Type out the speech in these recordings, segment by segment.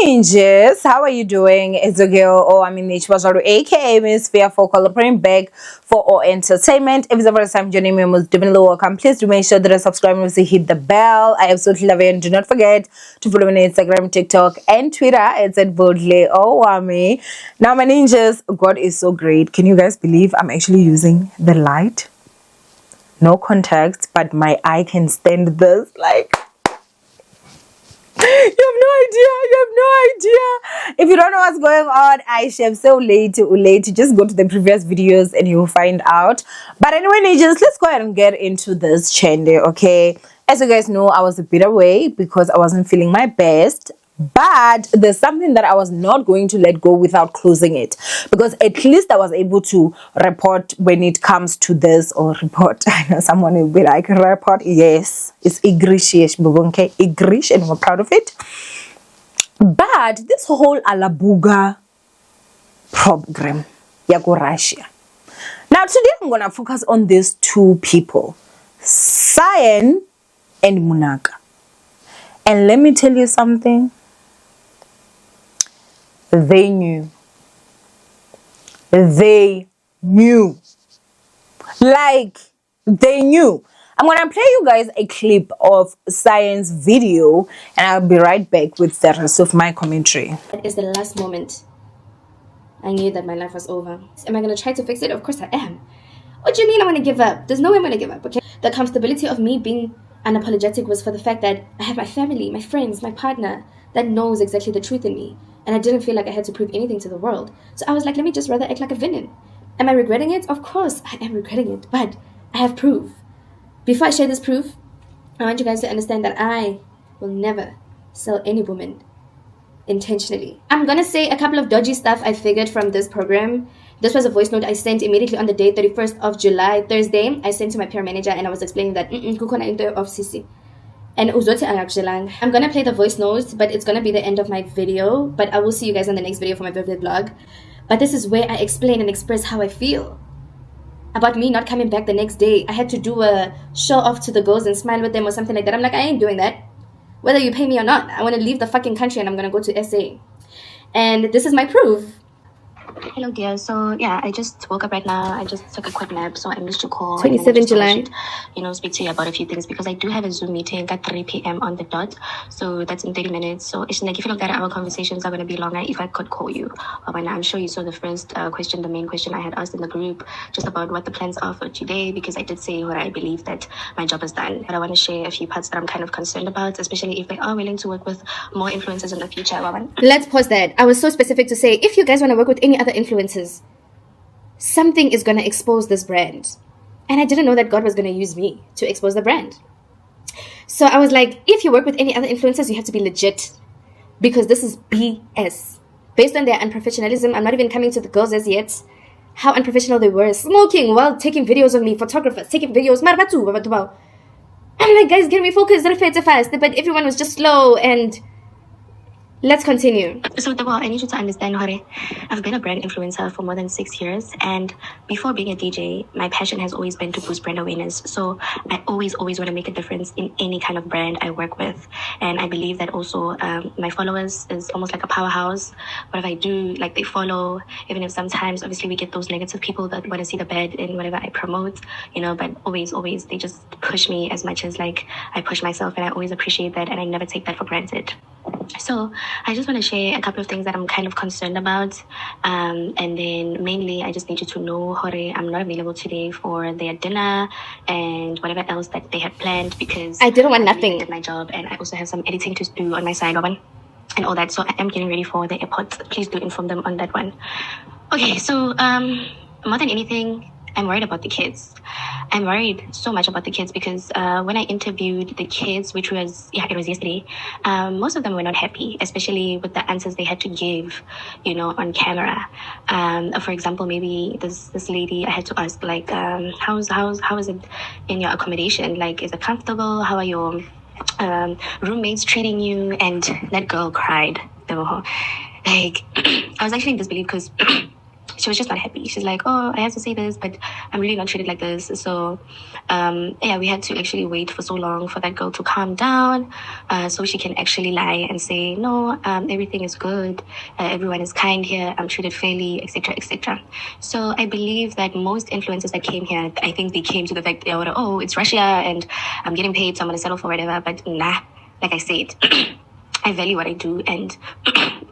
ninjas, how are you doing? It's a girl, Owamie, aka Miss Fearful, collaborating back for our entertainment. If it's the first time joining me, most definitely welcome. Please do make sure that you subscribe and hit the bell. I absolutely love it. And do not forget to follow me on Instagram, TikTok, and Twitter. It's at boldly Owamie. Now, my ninjas, God is so great. Can you guys believe I'm actually using the light? No contacts, but my eye can stand this. Like, you have no idea. If you don't know what's going on, I am so late. Just go to the previous videos and you'll find out. But anyway, ninjas, let's go ahead and get into this chende, okay? As you guys know, I was a bit away because I wasn't feeling my best. But there's something that I was not going to let go without closing it, because at least I was able to report when it comes to this, or report. I know someone will be like, report, yes, it's Igrish, okay, Igrish, and we're proud of it. But this whole Alabuga program, Yago Russia. Now today I'm gonna focus on these two people, Cyan and Munaka. And let me tell you something. They knew. Like, they knew. I'm gonna play you guys a clip of Cyan's video, and I'll be right back with the rest of my commentary. It is the last moment I knew that my life was over. Am I gonna try to fix it? Of course I am. What do you mean I'm gonna give up? There's no way I'm gonna give up, okay? The comfortability of me being unapologetic was for the fact that I have my family, my friends, my partner that knows exactly the truth in me. And I didn't feel like I had to prove anything to the world. So I was like, let me just rather act like a villain. Am I regretting it? Of course I am regretting it, but I have proof. Before I share this proof, I want you guys to understand that I will never sell any woman intentionally. I'm gonna say a couple of dodgy stuff I figured from this program. This was a voice note I sent immediately on the day 31st of July, Thursday. I sent to my PR manager and I was explaining that kukona into of CC. And I'm gonna play the voice notes, but it's gonna be the end of my video. But I will see you guys on the next video for my birthday vlog. But this is where I explain and express how I feel about me not coming back the next day. I had to do a show off to the girls and smile with them or something like that. I'm like, I ain't doing that. Whether you pay me or not, I want to leave the fucking country and I'm gonna go to SA. And this is my proof. Hello dear, so yeah, I just woke up right now. I just took a quick nap, so I missed your call. 27 July. Speak to you about a few things because I do have a Zoom meeting at 3 p.m. on the dot, so that's in 30 minutes. So it's like, if you look at our conversations are going to be longer if I could call you. But I'm sure you saw the first question, the main question I had asked in the group, just about what the plans are for today, because I did say what I believe that my job is done. But I want to share a few parts that I'm kind of concerned about, especially if they are willing to work with more influencers in the future. Let's pause that. I was so specific to say, if you guys want to work with any other influencers, something is going to expose this brand. And I didn't know that God was going to use me to expose the brand. So I was like, if you work with any other influencers, you have to be legit, because this is BS. Based on their unprofessionalism, I'm not even coming to the girls as yet, how unprofessional they were, smoking while taking videos of me, photographers taking videos. I'm like, guys, can we focus fast? But everyone was just slow. And let's continue. So, I need you to understand, Hore, I've been a brand influencer for more than 6 years. And before being a DJ, my passion has always been to boost brand awareness. So I always want to make a difference in any kind of brand I work with. And I believe that also my followers is almost like a powerhouse. Whatever I do, like, they follow, even if sometimes, obviously, we get those negative people that want to see the bad in whatever I promote, but always, they just push me as much as, like, I push myself. And I always appreciate that. And I never take that for granted. So I just want to share a couple of things that I'm kind of concerned about. And then mainly I just need you to know, Hore, I'm not available today for their dinner and whatever else that they had planned, because I didn't want nothing. I did my job and I also have some editing to do on my side, and all that. So I am getting ready for the airport. Please do inform them on that one. Okay, so more than anything, I'm worried about the kids. I'm worried so much about the kids because when I interviewed the kids, which was, it was yesterday, most of them were not happy, especially with the answers they had to give, on camera. For example, maybe this lady, I had to ask, like, how is it in your accommodation? Like, is it comfortable? How are your roommates treating you? And that girl cried. Like, I was actually in disbelief because she was just not happy. She's like, oh, I have to say this, but I'm really not treated like this. So, yeah, we had to actually wait for so long for that girl to calm down, so she can actually lie and say, no, everything is good. Everyone is kind here. I'm treated fairly, etc., etc. So I believe that most influencers that came here, I think they came to the fact, oh, it's Russia and I'm getting paid, so I'm going to settle for whatever. But nah, like I said, I value what I do, and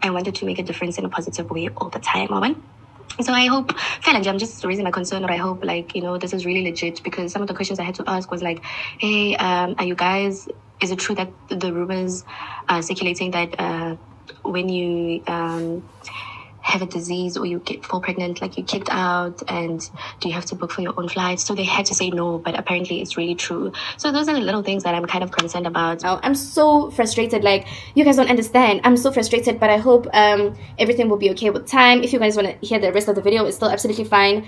I wanted to make a difference in a positive way all the time, Owen. So I hope, I'm just raising my concern, or I hope, like, this is really legit, because some of the questions I had to ask was like, hey, are you guys, is it true that the rumors are circulating that when you have a disease or you fall pregnant, like, you're kicked out, and do you have to book for your own flights? So they had to say no, but apparently it's really true. So those are the little things that I'm kind of concerned about. I'm so frustrated. Like, you guys don't understand. I'm so frustrated, but I hope everything will be okay with time. If you guys want to hear the rest of the video, it's still absolutely fine.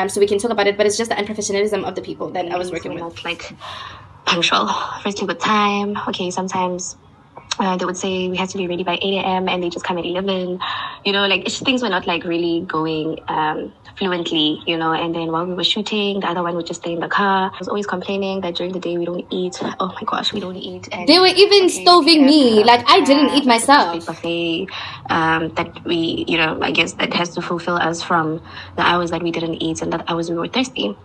So we can talk about it, but it's just the unprofessionalism of the people that I was working with. Not like punctual. Firstly, with time. Okay, sometimes they would say we have to be ready by 8 a.m. and they just come at 11. Like, things were not like really going fluently, and then while we were shooting, the other one would just stay in the car. I was always complaining that during the day we don't eat. Oh my gosh, we don't eat. And they were even stoving me. Like, I didn't eat myself. Buffet that we, I guess that has to fulfill us from the hours that we didn't eat and the hours we were thirsty.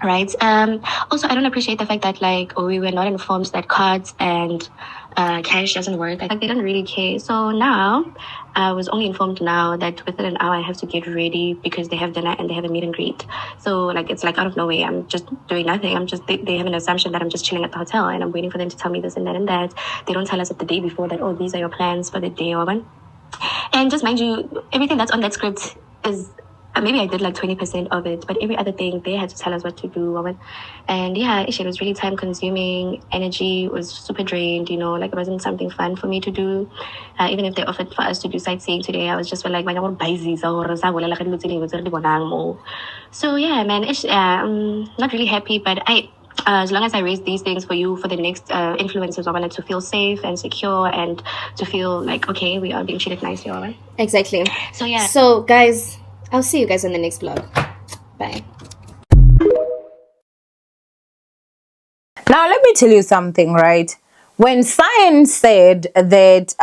Right. Also, I don't appreciate the fact that, like, we were not informed that cards and cash doesn't work. Like, they don't really care. So now I was only informed now that within an hour I have to get ready because they have dinner and they have a meet and greet. So, like, it's like out of nowhere. I'm just doing nothing. They have an assumption that I'm just chilling at the hotel and I'm waiting for them to tell me this and that and that. They don't tell us at the day before that, oh, these are your plans for the day, Owen. And just mind you, everything that's on that script is, maybe I did like 20% of it, but every other thing they had to tell us what to do, woman. And yeah, it was really time consuming. Energy was super drained, like, it wasn't something fun for me to do. Even if they offered for us to do sightseeing today, I was just like, so yeah, man, I'm not really happy, but as long as I raise these things for you, for the next influencers, I wanted to feel safe and secure and to feel like, okay, we are being treated nicely, all right? Exactly. So yeah. So guys, I'll see you guys in the next vlog. Bye. Now, let me tell you something, right? When Cyan said that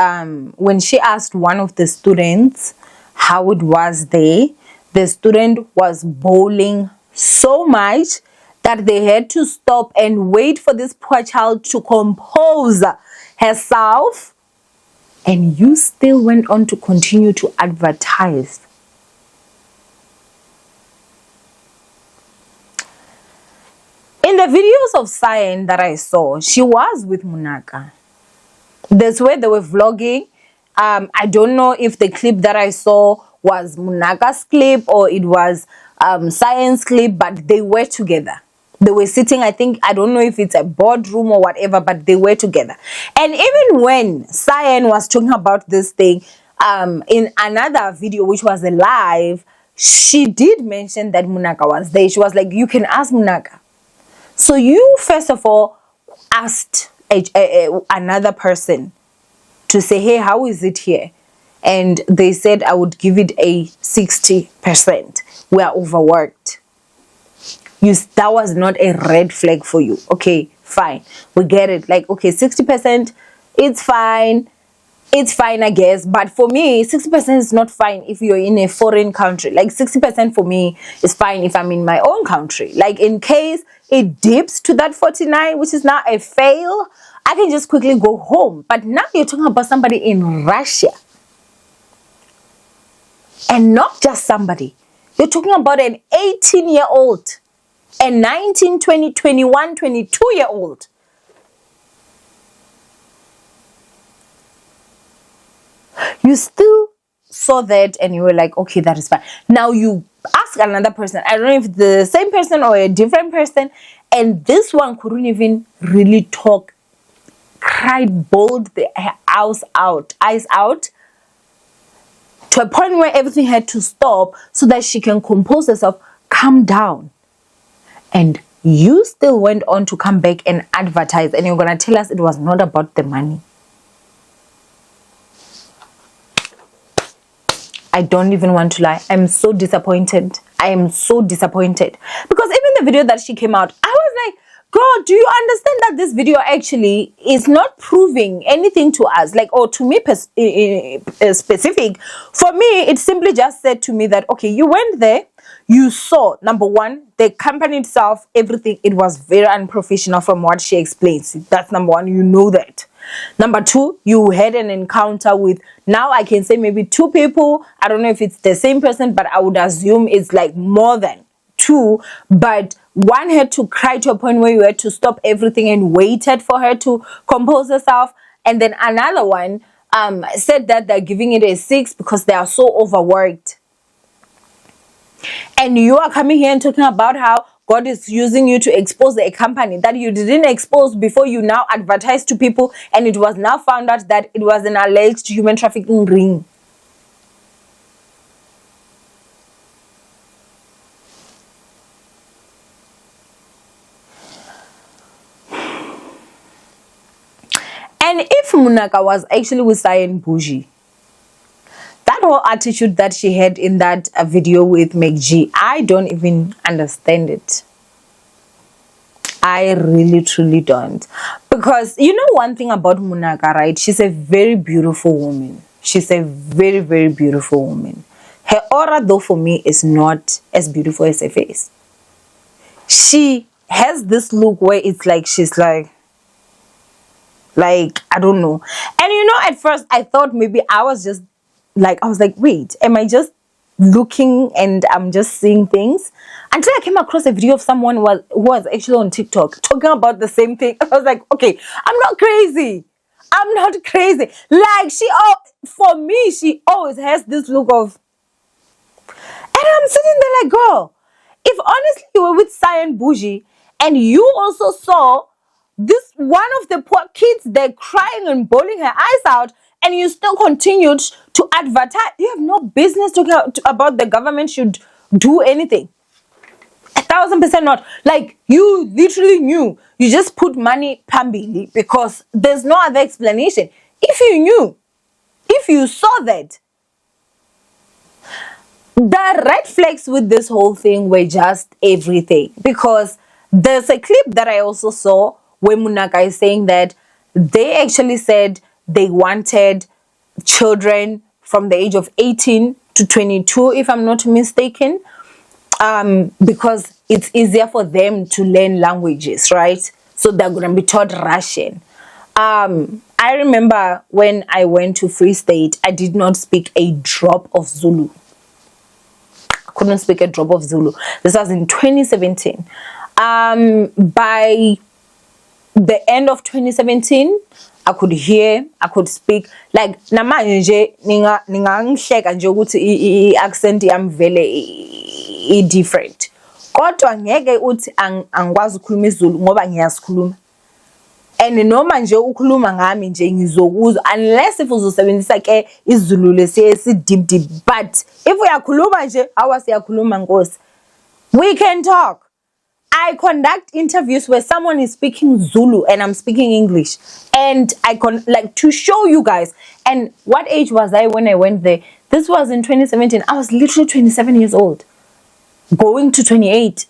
when she asked one of the students how it was there, the student was bawling so much that they had to stop and wait for this poor child to compose herself. And you still went on to continue to advertise. In the videos of Cyan that I saw, she was with Munaka. That's where they were vlogging. I don't know if the clip that I saw was Munaka's clip or it was Cyan's clip, but they were together. They were sitting, I don't know if it's a boardroom or whatever, but they were together. And even when Cyan was talking about this thing in another video, which was a live, she did mention that Munaka was there. She was like, you can ask Munaka. So you, first of all, asked another person to say, hey, how is it here? And they said, I would give it a 60%. We are overworked. That was not a red flag for you. Okay, fine. We get it. Like, okay, 60%, it's fine. It's fine, I guess. But for me, 60% is not fine if you're in a foreign country. Like, 60% for me is fine if I'm in my own country. Like, in case it dips to that 49, which is now a fail, I can just quickly go home. But now you're talking about somebody in Russia. And not just somebody. You're talking about an 18-year-old, a 19, 20, 21, 22-year-old. You still saw that and you were like, okay, that is fine. Now you ask another person, I don't know if the same person or a different person, and this one couldn't even really talk, cried, bawled the eyes out, to a point where everything had to stop so that she can compose herself, calm down. And you still went on to come back and advertise, and you're going to tell us it was not about the money. I don't even want to lie. I'm so disappointed. I am so disappointed. Because even the video that she came out, I was like, girl, do you understand that this video actually is not proving anything to us? Like, or to me specific. For me, it simply just said to me that, okay, you went there, you saw, number one, the company itself, everything, it was very unprofessional from what she explains. That's number one, you know that. Number two, you had an encounter with, now I can say maybe 2 people. I don't know if it's the same person, but I would assume it's like more than 2. But one had to cry to a point where you had to stop everything and waited for her to compose herself. And then another one said that they're giving it a 6 because they are so overworked. And you are coming here and talking about how God is using you to expose a company that you didn't expose before. You now advertise to people, and it was now found out that it was an alleged human trafficking ring. And if Munaka was actually with Cyan, that whole attitude that she had in that video with McG, I don't even understand it. I really truly don't. Because you know one thing about Munaka, right? She's a very beautiful woman. She's a very, very beautiful woman. Her aura, though, for me is not as beautiful as her face. She has this look where it's like she's like I don't know. And you know, at first I thought maybe I was like, wait, am I just looking and I'm just seeing things? Until I came across a video of someone who was actually on TikTok talking about the same thing. I was like, okay, I'm not crazy. I'm not crazy. Like, for me, she always has this look of, and I'm sitting there like, girl, if honestly you were with Cyan and you also saw this one of the poor kids, they're crying and bawling her eyes out, and you still continued to advertise, you have no business talking about the government should do anything. 1,000% not. Like, you literally knew. You just put money pambili because there's no other explanation. If you knew, if you saw that, the red flags with this whole thing were just everything. Because there's a clip that I also saw where Munaka is saying that they actually said they wanted children from the age of 18 to 22, if I'm not mistaken, because it's easier for them to learn languages, right? So they're going to be taught Russian. I remember when I went to Free State, I did not speak a drop of Zulu. I couldn't speak a drop of Zulu. This was in 2017. By the end of 2017, I could hear, I could speak. Like, namanje ningangihleka nje ukuthi accent yami vele different. Kodwa ngeke uthi angikwazi ukukhuluma isiZulu ngoba ngiyasikhuluma. And noma nje ukhuluma ngami nje ngizokuzwa, unless if uzosebenzisa ke isiZulu lesi deep. But if uyakhuluma nje awasiyakhuluma Nkosi, we can talk. I conduct interviews where someone is speaking Zulu and I'm speaking English, and I like to show you guys. And what age was I when I went there? This was in 2017. I was literally 27 years old, going to 28.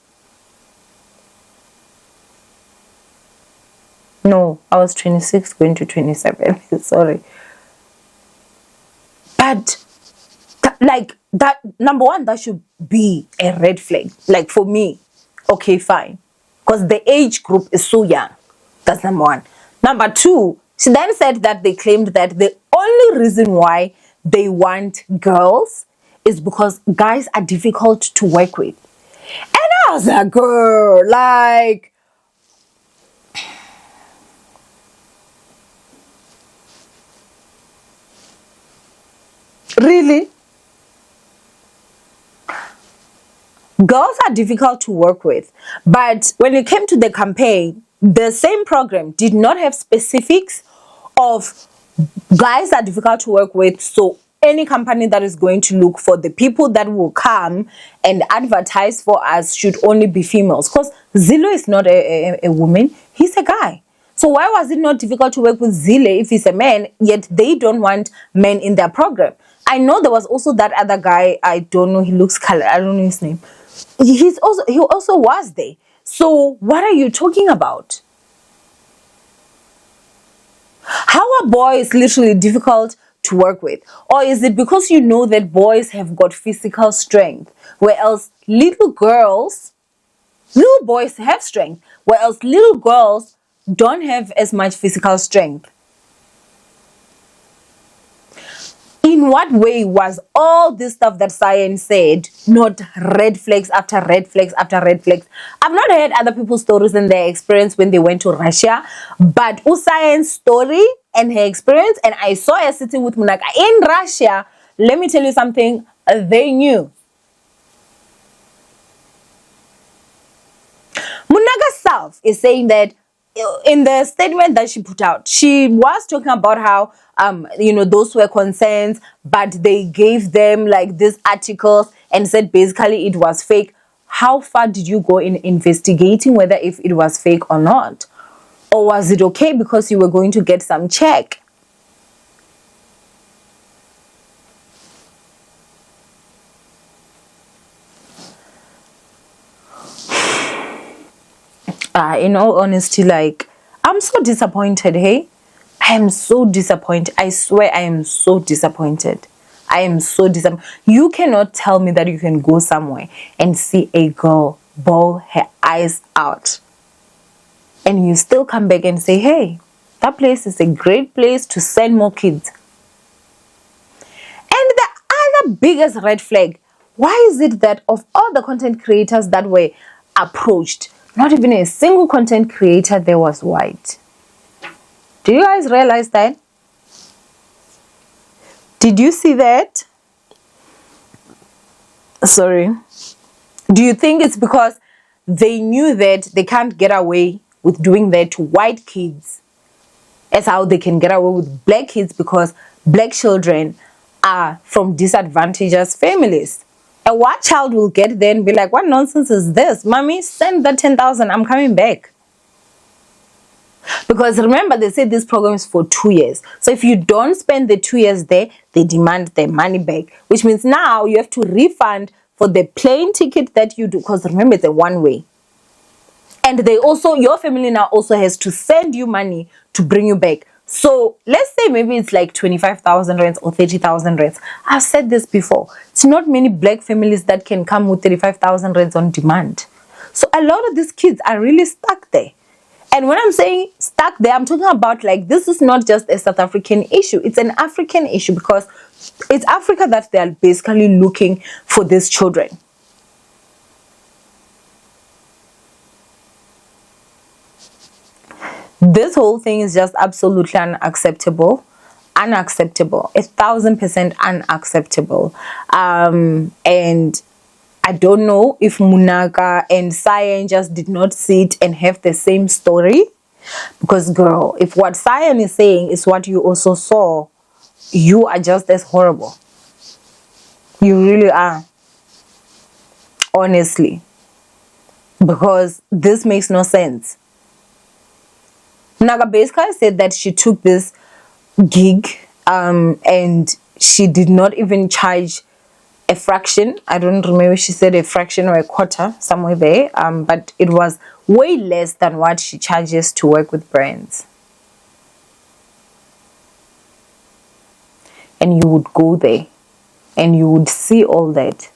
No, I was 26 going to 27. Sorry. But like that, number one, that should be a red flag. Like, for me. Okay, fine. Because the age group is so young. That's number one. Number two, she then said that they claimed that the only reason why they want girls is because guys are difficult to work with. And I was like, girl, like, really? Girls are difficult to work with. But when it came to the campaign, the same program did not have specifics of guys are difficult to work with. So any company that is going to look for the people that will come and advertise for us should only be females. Because Zilo is not a woman, he's a guy. So why was it not difficult to work with Zile if he's a man, yet they don't want men in their program? I know there was also that other guy. I don't know. He looks colored. I don't know his name. He also was there. So what are you talking about? How are boys literally difficult to work with? Or is it because you know that boys have got physical strength, whereas little boys have strength, whereas little girls don't have as much physical strength? In what way was all this stuff that Cyan said not red flags after red flags after red flags? I've not heard other people's stories and their experience when they went to Russia, but Cyan's story and her experience, and I saw her sitting with Munaka in Russia. Let me tell you something, they knew. Munaka's self is saying that in the statement that she put out, she was talking about how those were concerns, but they gave them like these articles and said basically it was fake. How far did you go in investigating whether if it was fake or not? Or was it okay because you were going to get some check? In all honesty, like, I'm so disappointed. Hey, I am so disappointed. I swear I am so disappointed. I am so disappointed. You cannot tell me that you can go somewhere and see a girl bawl her eyes out and you still come back and say, hey, that place is a great place to send more kids. And the other biggest red flag, why is it that of all the content creators that were approached, not even a single content creator there was white? Do you guys realize that? Did you see that? Sorry. Do you think it's because they knew that they can't get away with doing that to white kids as how they can get away with black kids, because black children are from disadvantaged families? A white child will get there and be like, what nonsense is this? Mommy, send that 10,000. I'm coming back. Because remember, they say this program is for 2 years. So if you don't spend the 2 years there, they demand their money back. Which means now you have to refund for the plane ticket that you do. Because remember, it's a one-way. And they also, your family now also has to send you money to bring you back. So let's say maybe it's like 25,000 rands or 30,000 rands. I've said this before. It's not many black families that can come with 35,000 rands on demand. So a lot of these kids are really stuck there. And when I'm saying stuck there, I'm talking about like, this is not just a South African issue. It's an African issue, because it's Africa that they are basically looking for these children. This whole thing is just absolutely unacceptable. Unacceptable. 1,000% unacceptable. And I don't know if Munaka and Cyan just did not sit and have the same story. Because, girl, if what Cyan is saying is what you also saw, you are just as horrible. You really are. Honestly. Because this makes no sense. Munaka basically said that she took this gig and she did not even charge a fraction. I don't remember, she said a fraction or a quarter, somewhere there, but it was way less than what she charges to work with brands. And you would go there and you would see all that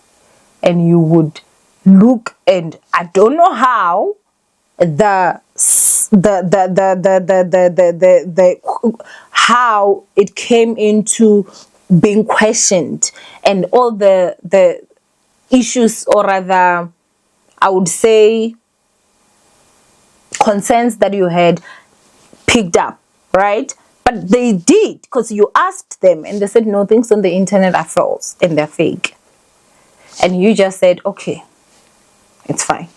and you would look, and I don't know how how it came into being questioned, and all the issues, or rather I would say concerns that you had picked up, right? But they did, because you asked them and they said no, things on the internet are false and they're fake, and you just said okay, it's fine.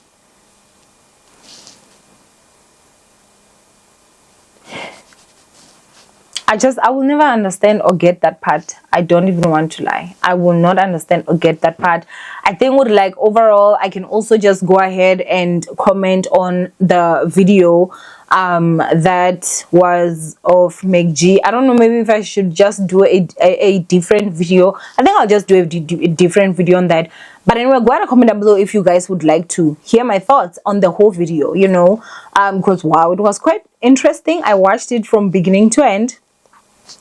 I will never understand or get that part. I don't even want to lie. I will not understand or get that part. I think with like overall, I can also just go ahead and comment on the video that was of McG. I don't know, maybe if I should just do a different video. I think I'll just do a different video on that. But anyway, go ahead and comment down below if you guys would like to hear my thoughts on the whole video, you know, because wow, it was quite interesting. I watched it from beginning to end.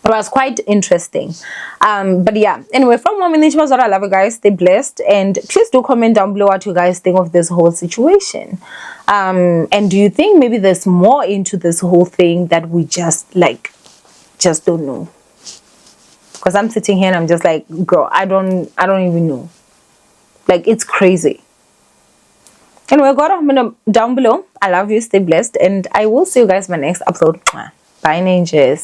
It was quite interesting. But yeah, anyway, from Owamie, this was what I love, you guys. Stay blessed, and please do comment down below what you guys think of this whole situation. And do you think maybe there's more into this whole thing that we just don't know? Because I'm sitting here and I'm just like, girl, I don't even know. Like, it's crazy. Anyway, go ahead down below. I love you. Stay blessed, and I will see you guys in my next upload. Bye, ninjas.